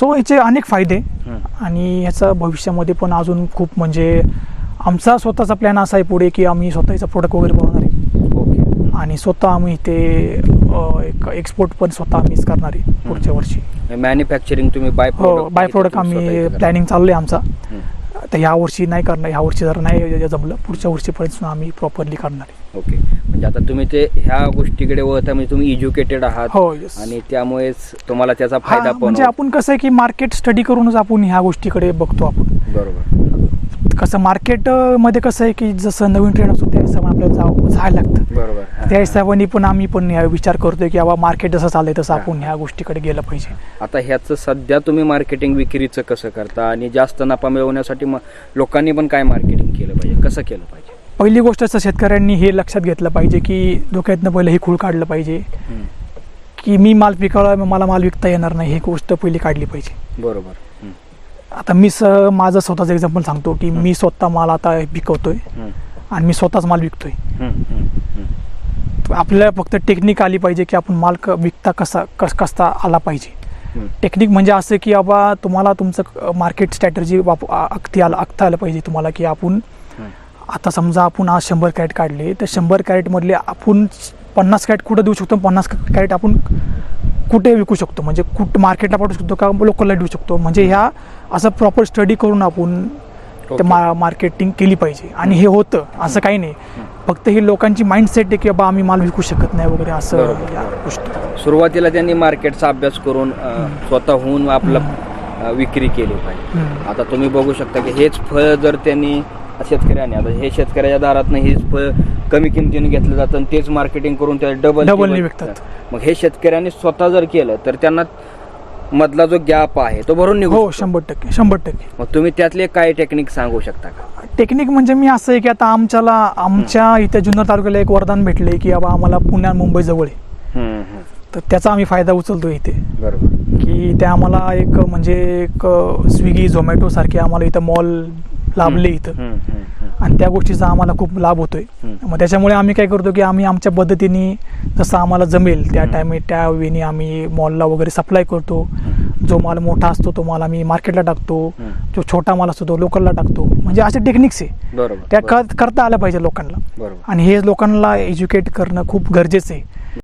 So याचे अनेक फायदे आणि याचा भविष्यामध्ये पण अजून खूप म्हणजे आमचा स्वतःचा प्लॅन असा आहे पुढे की आम्ही स्वतःचा प्रोडक्ट वगैरे बनवणार आहे. ओके. आणि स्वतः आम्ही ते एक एक्सपोर्ट पण स्वतः आम्हीच करणार आहे पुढच्या वर्षी. मॅन्युफॅक्चरिंग तुम्ही बाय प्रोडक्ट आम्ही प्लॅनिंग चालू आहे आमचा. तर ह्या वर्षी नाही करणार, ह्या वर्षी जर नाही जमलं पुढच्या वर्षीपर्यंत आम्ही प्रॉपरली करणार आहे. ओके. म्हणजे आता तुम्ही ते ह्या गोष्टीकडे वळता म्हणजे तुम्ही एज्युकेटेड आहात. हो. आणि त्यामुळेच तुम्हाला त्याचा फायदा पण म्हणजे आपण कसं आहे की मार्केट स्टडी करूनच आपण ह्या गोष्टीकडे बघतो आपण. बरोबर. कसं मार्केटमध्ये कसं आहे की जसं नवीन ट्रेंड असतो त्या हिशोबाने आपल्याला जायला लागतं. बरोबर. त्या हिशोबाने पण आम्ही पण विचार करतोय की बाबा मार्केट जसं चाललंय तसं आपण ह्या गोष्टीकडे गेलं पाहिजे. आता ह्याचं सध्या तुम्ही मार्केटिंग विक्रीचं कसं करता आणि जास्त नफा मिळवण्यासाठी लोकांनी पण काय मार्केटिंग केलं पाहिजे, कसं केलं पाहिजे? पहिली गोष्ट असं शेतकऱ्यांनी हे लक्षात घेतलं पाहिजे की डोक्यातनं पहिलं हे खूळ काढलं पाहिजे की मी माल पिकवला मला माल विकता येणार नाही, ही गोष्ट पहिली काढली पाहिजे. बरोबर. आता मी माझं स्वतःचं एक्झाम्पल सांगतो की मी स्वतः माल आता पिकवतोय आणि मी स्वतःच माल विकतोय. आपल्याला फक्त टेक्निक आली पाहिजे की आपण माल विकता कसा आला पाहिजे. टेक्निक म्हणजे असं की बाबा तुम्हाला तुमचं मार्केट स्ट्रॅटर्जी आखता आलं पाहिजे तुम्हाला की आपण आता समजा आपण आज 100 कॅरेट काढले तर 100 कॅरेटमधले आपण 50 कॅरेट कुठं देऊ शकतो, 50 कॅरेट आपण कुठे विकू शकतो, म्हणजे कुठं मार्केटला पाठवू शकतो का लोकलला देऊ शकतो. म्हणजे ह्या असं प्रॉपर स्टडी करून आपण ते मार्केटिंग केली पाहिजे. आणि हे होतं असं काही नाही, फक्त ही लोकांची माइंडसेट आहे की बाबा आम्ही माल विकू शकत नाही वगैरे असं गोष्ट. सुरुवातीला त्यांनी मार्केटचा अभ्यास करून स्वतःहून आपलं विक्री केली पाहिजे. आता तुम्ही बघू शकता की हेच फळ जर त्यांनी शेतकऱ्याने, आता हे शेतकऱ्याच्या दारातनं हेच फळ कमी किमतीने घेतलं जातं आणि तेच मार्केटिंग करून त्याला डबल विकतात. मग हे शेतकऱ्यांनी स्वतः जर केलं तर त्यांना मधला जो गॅप आहे तो भरून निघू. हो, 100%. मग तुम्ही त्यातले काय टेक्निक सांगू शकता का? टेक्निक म्हणजे मी असं आहे की आता आमच्या इथे जुन्नर तालुक्याला एक वरदान भेटले की बाबा आम्हाला पुण्या मुंबई जवळ आहे, तर त्याचा आम्ही फायदा उचलतोय इथे. बरोबर. की त्या आम्हाला एक म्हणजे एक स्विगी झोमॅटो सारखे आम्हाला इथं मॉल लाभले इथं आणि त्या गोष्टीचा आम्हाला खूप लाभ होतोय. मग त्याच्यामुळे आम्ही काय करतो की आम्ही आमच्या पद्धतीने जसं आम्हाला जमेल त्या वेळी आम्ही मॉलला वगैरे सप्लाय करतो. जो माल मोठा असतो तो माल आम्ही मार्केटला टाकतो, जो छोटा माल असतो तो लोकलला टाकतो. म्हणजे असे टेक्निक्स आहे त्या करता आल्या पाहिजे लोकांना. आणि हे लोकांना एज्युकेट करणं खूप गरजेचं आहे.